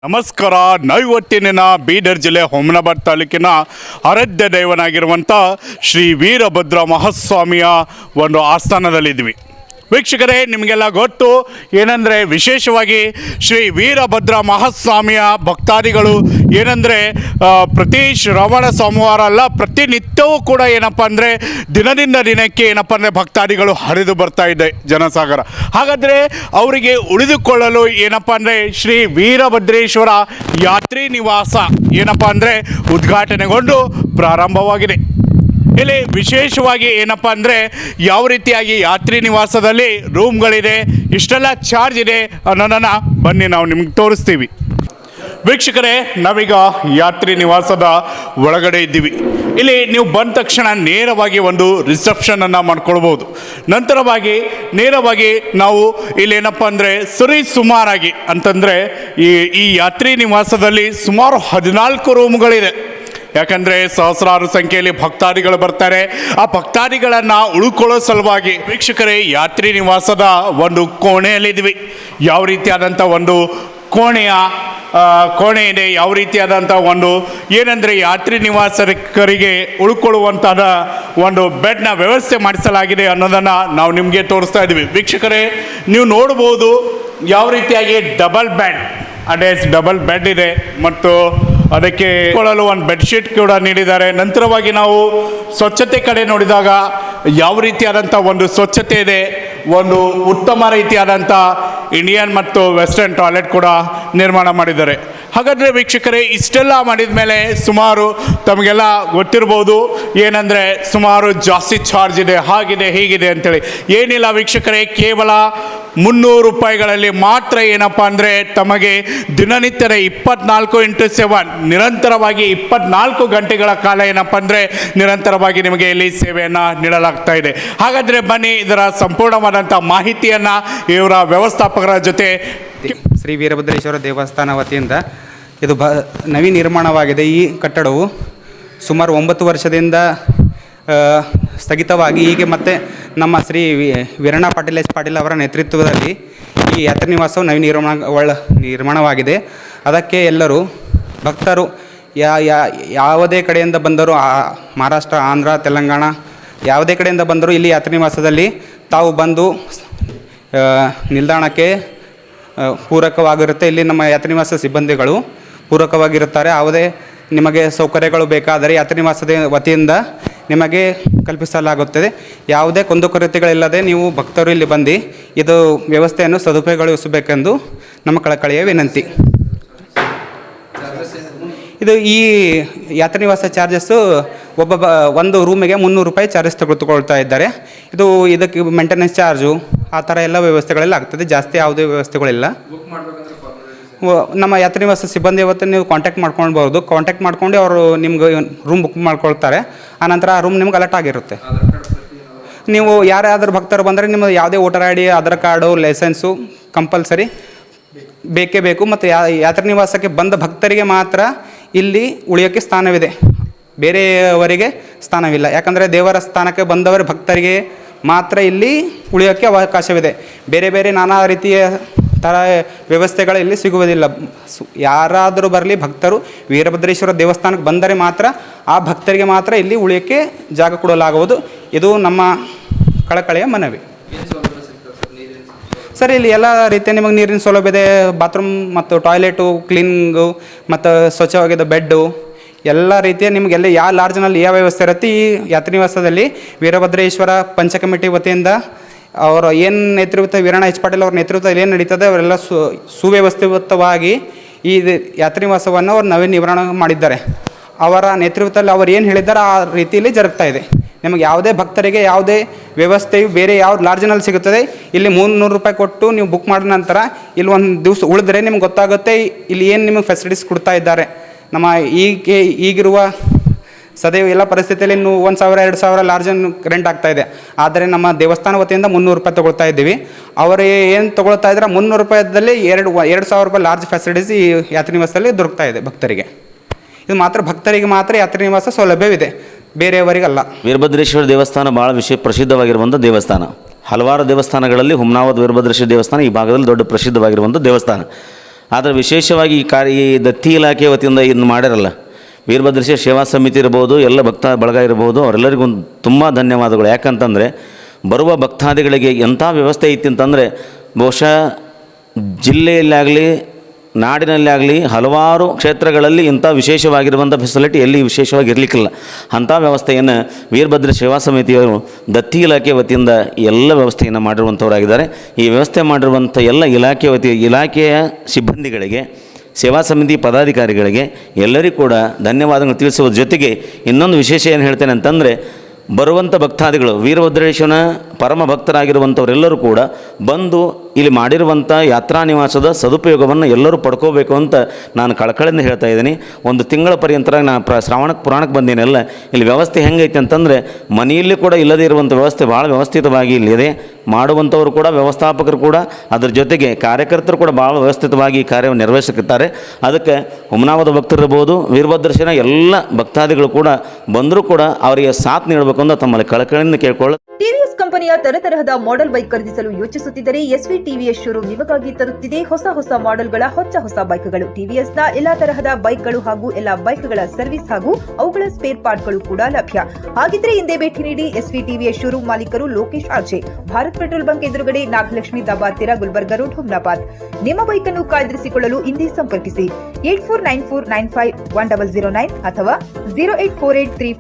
ನಮಸ್ಕಾರ. ನೈವತ್ತಿನ ಬೀದರ್ ಜಿಲ್ಲೆ ಹುಮನಾಬಾದ್ ತಾಲೂಕಿನ ಆರಾಧ್ಯ ದೈವನಾಗಿರುವಂಥ ಶ್ರೀ ವೀರಭದ್ರ ಮಹಾಸ್ವಾಮಿಯ ಒಂದು ಆಸ್ಥಾನದಲ್ಲಿದ್ವಿ. ವೀಕ್ಷಕರೇ, ನಿಮಗೆಲ್ಲ ಗೊತ್ತು ಏನಂದರೆ ವಿಶೇಷವಾಗಿ ಶ್ರೀ ವೀರಭದ್ರ ಮಹಾಸ್ವಾಮಿಯ ಭಕ್ತಾದಿಗಳು ಏನಂದರೆ ಪ್ರತಿ ಶ್ರವಣ ಸೋಮವಾರ ಅಲ್ಲ, ಪ್ರತಿನಿತ್ಯವೂ ಕೂಡ ಏನಪ್ಪ ಅಂದರೆ ದಿನದಿಂದ ದಿನಕ್ಕೆ ಏನಪ್ಪ ಅಂದರೆ ಭಕ್ತಾದಿಗಳು ಹರಿದು ಬರ್ತಾ ಇದೆ ಜನಸಾಗರ. ಹಾಗಾದರೆ ಅವರಿಗೆ ಉಳಿದುಕೊಳ್ಳಲು ಏನಪ್ಪ ಅಂದರೆ ಶ್ರೀ ವೀರಭದ್ರೇಶ್ವರ ಯಾತ್ರಿ ನಿವಾಸ ಏನಪ್ಪ ಅಂದರೆ ಉದ್ಘಾಟನೆಗೊಂಡು ಪ್ರಾರಂಭವಾಗಿದೆ. ಇಲ್ಲಿ ವಿಶೇಷವಾಗಿ ಏನಪ್ಪ ಅಂದರೆ ಯಾವ ರೀತಿಯಾಗಿ ಯಾತ್ರಿ ನಿವಾಸದಲ್ಲಿ ರೂಮ್ಗಳಿದೆ, ಇಷ್ಟೆಲ್ಲ ಚಾರ್ಜ್ ಇದೆ ಅನ್ನೋದನ್ನು ಬನ್ನಿ ನಾವು ನಿಮ್ಗೆ ತೋರಿಸ್ತೀವಿ. ವೀಕ್ಷಕರೇ, ನಾವೀಗ ಯಾತ್ರಿ ನಿವಾಸದ ಒಳಗಡೆ ಇದ್ದೀವಿ. ಇಲ್ಲಿ ನೀವು ಬಂದ ತಕ್ಷಣ ನೇರವಾಗಿ ಒಂದು ರಿಸೆಪ್ಷನನ್ನು ಮಾಡ್ಕೊಳ್ಬೋದು. ನಂತರವಾಗಿ ನೇರವಾಗಿ ನಾವು ಇಲ್ಲೇನಪ್ಪ ಅಂದರೆ ಸುಮಾರಾಗಿ ಅಂತಂದರೆ ಈ ಯಾತ್ರಿ ನಿವಾಸದಲ್ಲಿ ಸುಮಾರು 14 ರೂಮ್ಗಳಿದೆ. ಯಾಕಂದರೆ ಸಹಸ್ರಾರು ಸಂಖ್ಯೆಯಲ್ಲಿ ಭಕ್ತಾದಿಗಳು ಬರ್ತಾರೆ. ಆ ಭಕ್ತಾದಿಗಳನ್ನು ಉಳ್ಕೊಳ್ಳೋ ಸಲುವಾಗಿ ವೀಕ್ಷಕರೇ ಯಾತ್ರಿ ನಿವಾಸದ ಒಂದು ಕೋಣೆಯಲ್ಲಿದ್ವಿ. ಯಾವ ರೀತಿಯಾದಂಥ ಒಂದು ಕೋಣೆ ಇದೆ, ಯಾವ ರೀತಿಯಾದಂಥ ಒಂದು ಏನಂದರೆ ಯಾತ್ರಿ ನಿವಾಸಕರಿಗೆ ಉಳ್ಕೊಳ್ಳುವಂಥದ ಒಂದು ಬೆಡ್ನ ವ್ಯವಸ್ಥೆ ಮಾಡಿಸಲಾಗಿದೆ ಅನ್ನೋದನ್ನು ನಾವು ನಿಮಗೆ ತೋರಿಸ್ತಾ ಇದ್ದೀವಿ. ವೀಕ್ಷಕರೇ, ನೀವು ನೋಡ್ಬೋದು ಯಾವ ರೀತಿಯಾಗಿ ಡಬಲ್ ಬೆಡ್ ಇದೆ ಮತ್ತು ಅದಕ್ಕೆ ಕೊಳ್ಳಲು ಒಂದು ಬೆಡ್ಶೀಟ್ ಕೂಡ ನೀಡಿದ್ದಾರೆ. ನಂತರವಾಗಿ ನಾವು ಸ್ವಚ್ಛತೆ ಕಡೆ ನೋಡಿದಾಗ ಯಾವ ರೀತಿಯಾದಂಥ ಒಂದು ಸ್ವಚ್ಛತೆ ಇದೆ, ಒಂದು ಉತ್ತಮ ರೀತಿಯಾದಂಥ ಇಂಡಿಯನ್ ಮತ್ತು ವೆಸ್ಟರ್ನ್ ಟಾಯ್ಲೆಟ್ ಕೂಡ ನಿರ್ಮಾಣ ಮಾಡಿದ್ದಾರೆ. ಹಾಗಾದರೆ ವೀಕ್ಷಕರೇ, ಇಷ್ಟೆಲ್ಲ ಮಾಡಿದ ಮೇಲೆ ಸುಮಾರು ತಮಗೆಲ್ಲ ಗೊತ್ತಿರ್ಬೋದು ಏನಂದರೆ ಸುಮಾರು ಜಾಸ್ತಿ ಚಾರ್ಜ್ ಇದೆ, ಹಾಗಿದೆ ಹೀಗಿದೆ ಅಂತೇಳಿ. ಏನಿಲ್ಲ ವೀಕ್ಷಕರೇ, ಕೇವಲ 300 ರೂಪಾಯಿಗಳಲ್ಲಿ ಮಾತ್ರ ಏನಪ್ಪ ಅಂದರೆ ತಮಗೆ ದಿನನಿತ್ಯದ 24x7 ನಿರಂತರವಾಗಿ 24 ಗಂಟೆಗಳ ಕಾಲ ಏನಪ್ಪ ಅಂದರೆ ನಿರಂತರವಾಗಿ ನಿಮಗೆ ಇಲ್ಲಿ ಸೇವೆಯನ್ನು ನೀಡಲಾಗ್ತಾ ಇದೆ. ಹಾಗಾದರೆ ಬನ್ನಿ, ಇದರ ಸಂಪೂರ್ಣವಾದಂಥ ಮಾಹಿತಿಯನ್ನು ಇವರ ವ್ಯವಸ್ಥಾಪಕರ ಜೊತೆ. ಶ್ರೀ ವೀರಭದ್ರೇಶ್ವರ ದೇವಸ್ಥಾನ ವತಿಯಿಂದ ಇದು ನವೀನ ನಿರ್ಮಾಣವಾಗಿದೆ. ಈ ಕಟ್ಟಡವು ಸುಮಾರು 9 ವರ್ಷದಿಂದ ಸ್ಥಗಿತವಾಗಿ ಹೀಗೆ ಮತ್ತೆ ನಮ್ಮ ಶ್ರೀ ವೀರಣ್ಣ ಪಾಟೀಲ್ ಅವರ ನೇತೃತ್ವದಲ್ಲಿ ಈ ಯಾತ್ರಿ ನಿವಾಸವು ನಿರ್ಮಾಣವಾಗಿದೆ. ಅದಕ್ಕೆ ಎಲ್ಲರೂ ಭಕ್ತರು ಯಾವುದೇ ಕಡೆಯಿಂದ ಬಂದರೂ, ಮಹಾರಾಷ್ಟ್ರ, ಆಂಧ್ರ, ತೆಲಂಗಾಣ ಯಾವುದೇ ಕಡೆಯಿಂದ ಬಂದರೂ ಇಲ್ಲಿ ಯಾತ್ರಿ ನಿವಾಸದಲ್ಲಿ ತಾವು ಬಂದು ನಿಲ್ದಾಣಕ್ಕೆ ಪೂರಕವಾಗಿರುತ್ತೆ. ಇಲ್ಲಿ ನಮ್ಮ ಯಾತ್ರಿ ನಿವಾಸ ಸಿಬ್ಬಂದಿಗಳು ಪೂರಕವಾಗಿರುತ್ತಾರೆ. ಯಾವುದೇ ನಿಮಗೆ ಸೌಕರ್ಯಗಳು ಬೇಕಾದರೆ ಯಾತ್ರಿ ನಿವಾಸದ ವತಿಯಿಂದ ನಿಮಗೆ ಕಲ್ಪಿಸಲಾಗುತ್ತದೆ. ಯಾವುದೇ ಕುಂದುಕೊರತೆಗಳಿಲ್ಲದೆ ನೀವು ಭಕ್ತರು ಇಲ್ಲಿ ಬಂದು ಇದು ವ್ಯವಸ್ಥೆಯನ್ನು ಸದುಪಯೋಗಗೊಳಿಸಬೇಕೆಂದು ನಮ್ಮ ಕಳಕಳಿಯ ವಿನಂತಿ. ಇದು ಈ ಯಾತ್ರಿ ನಿವಾಸ ಚಾರ್ಜಸ್ಸು ಒಂದು ರೂಮಿಗೆ 300 ರೂಪಾಯಿ ಚಾರ್ಜಸ್ ತೆಗೆದುಕೊಳ್ತಾ ಇದ್ದಾರೆ. ಇದಕ್ಕೆ ಮೇಂಟೆನೆನ್ಸ್ ಚಾರ್ಜು ಆ ಥರ ಎಲ್ಲ ವ್ಯವಸ್ಥೆಗಳೆಲ್ಲ ಆಗ್ತದೆ. ಜಾಸ್ತಿ ಯಾವುದೇ ವ್ಯವಸ್ಥೆಗಳಿಲ್ಲ. ನಮ್ಮ ಯಾತ್ರಿ ನಿವಾಸ ಸಿಬ್ಬಂದಿ ಇವತ್ತು ನೀವು ಕಾಂಟ್ಯಾಕ್ಟ್ ಮಾಡ್ಕೊಳ್ಬೋದು. ಕಾಂಟ್ಯಾಕ್ಟ್ ಮಾಡ್ಕೊಂಡು ಅವರು ನಿಮ್ಗೆ ರೂಮ್ ಬುಕ್ ಮಾಡ್ಕೊಳ್ತಾರೆ. ಆನಂತರ ಆ ರೂಮ್ ನಿಮ್ಗೆ ಅಲರ್ಟ್ ಆಗಿರುತ್ತೆ. ನೀವು ಯಾರಾದರೂ ಭಕ್ತರು ಬಂದರೆ ನಿಮ್ಮ ಯಾವುದೇ voter ID, Aadhaar card, licence compulsory ಬೇಕೇ ಬೇಕು. ಮತ್ತು ಯಾತ್ರಿ ನಿವಾಸಕ್ಕೆ ಬಂದ ಭಕ್ತರಿಗೆ ಮಾತ್ರ ಇಲ್ಲಿ ಉಳಿಯೋಕ್ಕೆ ಸ್ಥಾನವಿದೆ, ಬೇರೆಯವರಿಗೆ ಸ್ಥಾನವಿಲ್ಲ. ಯಾಕಂದರೆ ದೇವರ ಸ್ಥಾನಕ್ಕೆ ಬಂದವರ ಭಕ್ತರಿಗೆ ಮಾತ್ರ ಇಲ್ಲಿ ಉಳಿಯೋಕ್ಕೆ ಅವಕಾಶವಿದೆ. ಬೇರೆ ಬೇರೆ ನಾನಾ ರೀತಿಯ ಥರ ವ್ಯವಸ್ಥೆಗಳು ಇಲ್ಲಿ ಸಿಗುವುದಿಲ್ಲ. ಯಾರಾದರೂ ಬರಲಿ, ಭಕ್ತರು ವೀರಭದ್ರೇಶ್ವರ ದೇವಸ್ಥಾನಕ್ಕೆ ಬಂದರೆ ಮಾತ್ರ ಆ ಭಕ್ತರಿಗೆ ಮಾತ್ರ ಇಲ್ಲಿ ಉಳಿಯೋಕ್ಕೆ ಜಾಗ ಕೊಡಲಾಗುವುದು. ಇದು ನಮ್ಮ ಕಳಕಳಿಯ ಮನವಿ. ಸರ್, ಇಲ್ಲಿ ಎಲ್ಲ ರೀತಿಯ ನಿಮಗೆ ನೀರಿನ ಸೌಲಭ್ಯ ಇದೆ. ಬಾತ್ರೂಮ್ ಮತ್ತು ಟಾಯ್ಲೆಟು, ಕ್ಲೀನಿಂಗು ಮತ್ತು ಸ್ವಚ್ಛವಾಗಿದ್ದ ಬೆಡ್ಡು ಎಲ್ಲ ರೀತಿಯ ನಿಮಗೆಲ್ಲ ಯಾವ ಲಾಡ್ಜ್ನಲ್ಲಿ ಯಾವ ವ್ಯವಸ್ಥೆ ಇರುತ್ತೆ. ಈ ಯಾತ್ರಿ ನಿವಾಸದಲ್ಲಿ ವೀರಭದ್ರೇಶ್ವರ ಪಂಚ ಕಮಿಟಿ ವತಿಯಿಂದ ಅವರ ಏನು ನೇತೃತ್ವ, ವೀರಣ್ಣ ಪಾಟೀಲ್ ಅವ್ರ ನೇತೃತ್ವದಲ್ಲಿ ಏನು ನಡೀತದೆ ಅವರೆಲ್ಲ ಸುವ್ಯವಸ್ಥಿತವಾಗಿ ಈ ಯಾತ್ರಿ ನಿವಾಸವನ್ನು ಅವರು ನವೀನ ನಿರ್ಮಾಣ ಮಾಡಿದ್ದಾರೆ. ಅವರ ನೇತೃತ್ವದಲ್ಲಿ ಅವರು ಏನು ಹೇಳಿದ್ದಾರೆ ಆ ರೀತಿಯಲ್ಲಿ ಜರುಗ್ತಾ ಇದೆ. ನಿಮಗೆ ಯಾವುದೇ ಭಕ್ತರಿಗೆ ಯಾವುದೇ ವ್ಯವಸ್ಥೆಯು ಬೇರೆ ಯಾವ ಲಾಡ್ಜ್ನಲ್ಲಿ ಸಿಗುತ್ತದೆ. ಇಲ್ಲಿ 300 ರೂಪಾಯಿ ಕೊಟ್ಟು ನೀವು ಬುಕ್ ಮಾಡಿದ ನಂತರ ಇಲ್ಲಿ ಒಂದು ದಿವಸ ಉಳಿದ್ರೆ ನಿಮ್ಗೆ ಗೊತ್ತಾಗುತ್ತೆ ಇಲ್ಲಿ ಏನು ನಿಮಗೆ ಫೆಸಿಲಿಟೀಸ್ ಕೊಡ್ತಾ ಇದ್ದಾರೆ. ನಮ್ಮ ಈಗಿರುವ ಸದೈವ ಎಲ್ಲ ಪರಿಸ್ಥಿತಿಯಲ್ಲಿ 1,000-2,000 ಲಾಡ್ಜ್ ರೆಂಟ್ ಆಗ್ತಾ ಇದೆ. ಆದರೆ ನಮ್ಮ ದೇವಸ್ಥಾನ ವತಿಯಿಂದ 300 ರೂಪಾಯಿ ತೊಗೊಳ್ತಾ ಇದ್ದೀವಿ. ಅವರು ಏನು ತೊಗೊಳ್ತಾ ಇದ್ದಾರೆ 300 ರೂಪಾಯಿದಲ್ಲಿ 2,000 ರೂಪಾಯಿ ಲಾರ್ಜ್ ಫೆಸಿಲಿಟೀಸ್ ಈ ಯಾತ್ರಿ ನಿವಾಸದಲ್ಲಿ ದೊರಕ್ತಾ ಇದೆ ಭಕ್ತರಿಗೆ. ಇದು ಮಾತ್ರ ಭಕ್ತರಿಗೆ ಮಾತ್ರ ಯಾತ್ರಿ ನಿವಾಸ ಸೌಲಭ್ಯವಿದೆ, ಬೇರೆಯವರಿಗಲ್ಲ. ವೀರಭದ್ರೇಶ್ವರ ದೇವಸ್ಥಾನ ಭಾಳ ಪ್ರಸಿದ್ಧವಾಗಿರುವಂಥ ದೇವಸ್ಥಾನ. ಹಲವಾರು ದೇವಸ್ಥಾನಗಳಲ್ಲಿ ಹುಮನಾಬಾದ್ ವೀರಭದ್ರೇಶ್ವರ ದೇವಸ್ಥಾನ ಈ ಭಾಗದಲ್ಲಿ ದೊಡ್ಡ ಪ್ರಸಿದ್ಧವಾಗಿರುವಂಥ ದೇವಸ್ಥಾನ. ಆದರೆ ವಿಶೇಷವಾಗಿ ಈ ದತ್ತಿ ಇಲಾಖೆ ವತಿಯಿಂದ ಇದನ್ನು ಮಾಡ್ಯಾರಲ್ಲ, ವೀರಭದ್ರೇಶ್ವರ ಸೇವಾ ಸಮಿತಿ ಇರ್ಬೋದು, ಎಲ್ಲ ಭಕ್ತ ಬಳಗ ಇರ್ಬೋದು, ಅವರೆಲ್ಲರಿಗೂ ತುಂಬ ಧನ್ಯವಾದಗಳು. ಯಾಕಂತಂದರೆ ಬರುವ ಭಕ್ತಾದಿಗಳಿಗೆ ಎಂಥ ವ್ಯವಸ್ಥೆ ಐತಿ ಅಂತಂದರೆ ಬಹುಶಃ ಜಿಲ್ಲೆಯಲ್ಲಾಗಲಿ ನಾಡಿನಲ್ಲಿ ಆಗಲಿ ಹಲವಾರು ಕ್ಷೇತ್ರಗಳಲ್ಲಿ ಇಂಥ ವಿಶೇಷವಾಗಿರುವಂಥ ಫೆಸಿಲಿಟಿ ಎಲ್ಲಿ ವಿಶೇಷವಾಗಿ ಇರಲಿಕ್ಕಿಲ್ಲ. ಅಂಥ ವ್ಯವಸ್ಥೆಯನ್ನು ವೀರಭದ್ರ ಸೇವಾ ಸಮಿತಿಯವರು ದತ್ತಿ ಇಲಾಖೆ ವತಿಯಿಂದ ಎಲ್ಲ ವ್ಯವಸ್ಥೆಯನ್ನು ಮಾಡಿರುವಂಥವರಾಗಿದ್ದಾರೆ. ಈ ವ್ಯವಸ್ಥೆ ಮಾಡಿರುವಂಥ ಎಲ್ಲ ಇಲಾಖೆಯ ಸಿಬ್ಬಂದಿಗಳಿಗೆ, ಸೇವಾ ಸಮಿತಿ ಪದಾಧಿಕಾರಿಗಳಿಗೆ ಎಲ್ಲರಿಗೂ ಕೂಡ ಧನ್ಯವಾದಗಳು ತಿಳಿಸುವ ಜೊತೆಗೆ ಇನ್ನೊಂದು ವಿಶೇಷ ಏನು ಹೇಳ್ತೇನೆ ಅಂತಂದರೆ, ಬರುವಂಥ ಭಕ್ತಾದಿಗಳು ವೀರಭದ್ರೇಶ್ವರನ ಪರಮ ಭಕ್ತರಾಗಿರುವಂಥವರೆಲ್ಲರೂ ಕೂಡ ಬಂದು ಇಲ್ಲಿ ಮಾಡಿರುವಂಥ ಯಾತ್ರಾ ನಿವಾಸದ ಸದುಪಯೋಗವನ್ನು ಎಲ್ಲರೂ ಪಡ್ಕೋಬೇಕು ಅಂತ ನಾನು ಕಳಕಳಿಂದ ಹೇಳ್ತಾ ಇದ್ದೀನಿ. ಒಂದು ತಿಂಗಳ ಪರ್ಯಂತರ ನಾನು ಪುರಾಣಕ್ಕೆ ಬಂದೇನೆಲ್ಲ. ಇಲ್ಲಿ ವ್ಯವಸ್ಥೆ ಹೆಂಗೈತೆ ಅಂತಂದರೆ, ಮನೆಯಲ್ಲಿ ಕೂಡ ಇಲ್ಲದೇ ಇರುವಂಥ ವ್ಯವಸ್ಥೆ ಭಾಳ ವ್ಯವಸ್ಥಿತವಾಗಿ ಇಲ್ಲಿದೆ. ಮಾಡುವಂಥವರು ಕೂಡ, ವ್ಯವಸ್ಥಾಪಕರು ಕೂಡ, ಅದರ ಜೊತೆಗೆ ಕಾರ್ಯಕರ್ತರು ಕೂಡ ಭಾಳ ವ್ಯವಸ್ಥಿತವಾಗಿ ಈ ಕಾರ್ಯವನ್ನು ನಿರ್ವಹಿಸುತ್ತಾರೆ. ಅದಕ್ಕೆ ಹುಮನಾಬಾದ ಭಕ್ತರಿರ್ಬೋದು, ವೀರಭದ್ರೇಶ್ವರನ ಎಲ್ಲ ಭಕ್ತಾದಿಗಳು ಕೂಡ ಬಂದರೂ ಕೂಡ ಅವರಿಗೆ ಸಾಥ್ ನೀಡಬೇಕು ಅಂತ ತಮ್ಮಲ್ಲಿ ಕಳಕಳಿಯಿಂದ ಕೇಳ್ಕೊಳ್ಳ. ಟಿವಿಎಸ್ ಕಂಪನಿಯ ತರತರಹದ ಮಾಡೆಲ್ ಬೈಕ್ ಖರೀದಿಸಲು ಯೋಚಿಸುತ್ತಿದ್ದರೆ ಎಸ್ವಿ ಟಿವಿಎಸ್ ಶೋರೂಮ್ ನಿಮಗಾಗಿ ತರುತ್ತಿದೆ ಹೊಸ ಮಾಡೆಲ್ಗಳ ಹೊಸ ಬೈಕ್ಗಳು. ಟಿವಿಎಸ್ನ ಎಲ್ಲಾ ತರಹದ ಬೈಕ್ಗಳು ಹಾಗೂ ಎಲ್ಲಾ ಬೈಕ್ಗಳ ಸರ್ವಿಸ್ ಹಾಗೂ ಅವುಗಳ ಸ್ಪೇರ್ ಪಾರ್ಟ್ಗಳು ಕೂಡ ಲಭ್ಯ. ಹಾಗಿದ್ರೆ ಹಿಂದೆ ಭೇಟಿ ನೀಡಿ ಎಸ್ವಿ ಟಿವಿಎಸ್ ಶೋರೂಮ್ ಮಾಲೀಕರು Lokesh RJ, Bharat petrol bunk ಎದುರುಗಡೆ, ನಾಗಲಕ್ಷ್ಮಿ ದಾಬಾ ಹತ್ತಿರ, ಗುಲ್ಬರ್ಗ ರೋಡ್, ಹುಮ್ನಾಬಾದ್. ನಿಮ್ಮ ಬೈಕ್ ಅನ್ನು ಕಾಯ್ದಿರಿಸಿಕೊಳ್ಳಲು ಹಿಂದೆ ಸಂಪರ್ಕಿಸಿ 8494951009 ಅಥವಾ 08483